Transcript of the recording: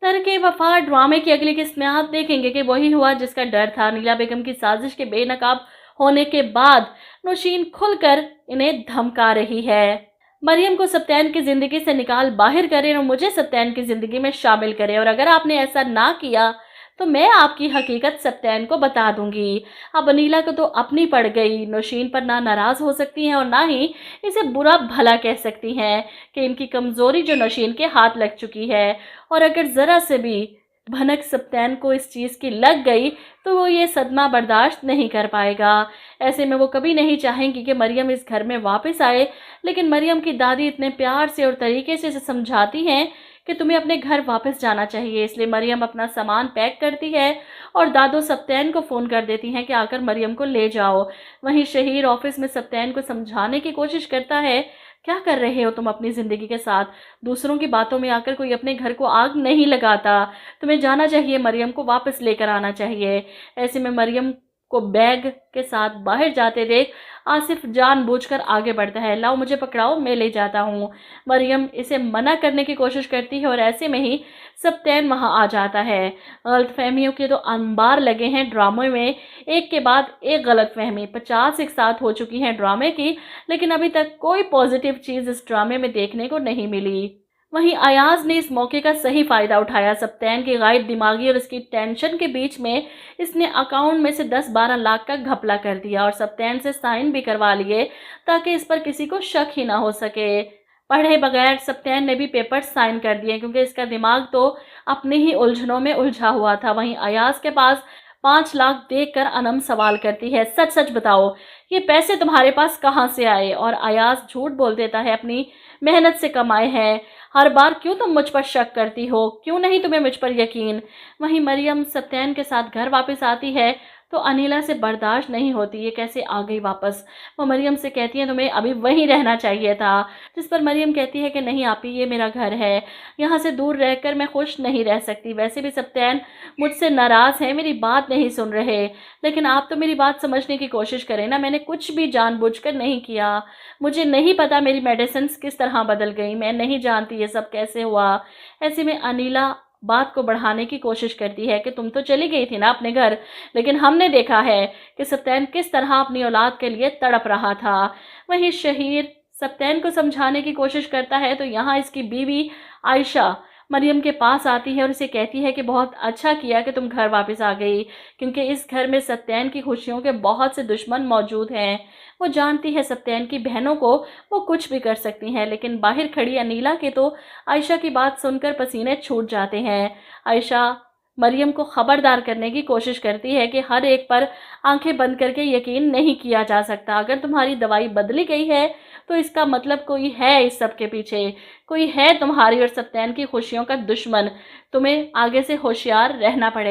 तरके वफा ड्रामे की अगली किस्त में आप देखेंगे कि वही हुआ जिसका डर था। अनीला बेगम की साजिश के बेनकाब होने के बाद नौशीन खुलकर इन्हें धमका रही है। मरियम को सप्तान की जिंदगी से निकाल बाहर करें और मुझे सप्तान की जिंदगी में शामिल करें, और अगर आपने ऐसा ना किया तो मैं आपकी हकीकत सप्तान को बता दूंगी। अब अनीला को तो अपनी पड़ गई। नौशीन पर ना नाराज हो सकती हैं और ना ही इसे बुरा भला कह सकती हैं कि इनकी कमजोरी जो नौशीन के हाथ लग चुकी है, और अगर जरा से भी भनक सप्तान को इस चीज की लग गई तो वो ये सदमा बर्दाश्त नहीं कर पाएगा। ऐसे में वो कभी नहीं चाहेंगी कि मरियम इस घर में वापस आए, लेकिन मरियम की दादी इतने प्यार से और तरीके से इसे समझाती हैं कि तुम्हें अपने घर वापस जाना चाहिए। इसलिए मरियम अपना सामान पैक करती है और दादो सप्तान को फ़ोन कर देती हैं कि आकर मरियम को ले जाओ। वहीं शहीर ऑफिस में सप्तान को समझाने की कोशिश करता है, क्या कर रहे हो तुम अपनी ज़िंदगी के साथ? दूसरों की बातों में आकर कोई अपने घर को आग नहीं लगाता। तुम्हें जाना चाहिए, मरियम को वापस लेकर आना चाहिए। ऐसे में मरियम को बैग के साथ बाहर जाते देख आसिफ जानबूझकर आगे बढ़ता है। लाओ मुझे पकड़ाओ, मैं ले जाता हूँ। मरियम इसे मना करने की कोशिश करती है और ऐसे में ही सप्तान वहां आ जाता है। गलतफहमियों के तो अंबार लगे हैं ड्रामे में, एक के बाद एक गलतफहमी 50 एक साथ हो चुकी हैं ड्रामे की, लेकिन अभी तक कोई पॉजिटिव चीज़ इस ड्रामे में देखने को नहीं मिली। वहीं अयाज ने इस मौके का सही फायदा उठाया। सप्तान की गायब दिमागी और उसकी टेंशन के बीच में इसने अकाउंट में से 10-12 लाख का घपला कर दिया और सप्तान से साइन भी करवा लिए ताकि इस पर किसी को शक ही ना हो सके। पढ़े बगैर सप्तान ने भी पेपर साइन कर दिए क्योंकि इसका दिमाग तो अपनी ही उलझनों में उलझा हुआ था। वहीं अयाज के पास 5 लाख देखकर अनम सवाल करती है, सच सच बताओ ये पैसे तुम्हारे पास कहाँ से आए? और अयाज झूठ बोल देता है, अपनी मेहनत से कमाए हैं। हर बार क्यों तुम मुझ पर शक करती हो? क्यों नहीं तुम्हें मुझ पर यकीन? वहीं मरियम सप्तान के साथ घर वापस आती है तो अनिला से बर्दाश्त नहीं होती, ये कैसे आ गई वापस। वो मरियम से कहती है तुम्हें अभी वहीं रहना चाहिए था, जिस पर मरियम कहती है कि नहीं आपी, ये मेरा घर है, यहाँ से दूर रहकर मैं खुश नहीं रह सकती। वैसे भी सप्तान मुझसे नाराज़ है, मेरी बात नहीं सुन रहे, लेकिन आप तो मेरी बात समझने की कोशिश करें ना। मैंने कुछ भी जानबूझकर नहीं किया। मुझे नहीं पता मेरी मेडिसिन किस तरह बदल गई, मैं नहीं जानती ये सब कैसे हुआ। ऐसे में अनिला बात को बढ़ाने की कोशिश करती है कि तुम तो चली गई थी ना अपने घर, लेकिन हमने देखा है कि सप्तान किस तरह अपनी औलाद के लिए तड़प रहा था। वहीं शहीर सप्तान को समझाने की कोशिश करता है तो यहाँ इसकी बीवी आयशा मरियम के पास आती है और इसे कहती है कि बहुत अच्छा किया कि तुम घर वापस आ गई, क्योंकि इस घर में सप्तान की खुशियों के बहुत से दुश्मन मौजूद हैं। वो जानती है सप्तान की बहनों को वो कुछ भी कर सकती हैं, लेकिन बाहर खड़ी अनीला के तो आयशा की बात सुनकर पसीने छूट जाते हैं। आयशा मरियम को खबरदार करने की कोशिश करती है कि हर एक पर आंखें बंद करके यकीन नहीं किया जा सकता। अगर तुम्हारी दवाई बदली गई है तो इसका मतलब कोई है इस सब के पीछे, कोई है तुम्हारी और सप्तान की खुशियों का दुश्मन। तुम्हें आगे से होशियार रहना पड़ेगा।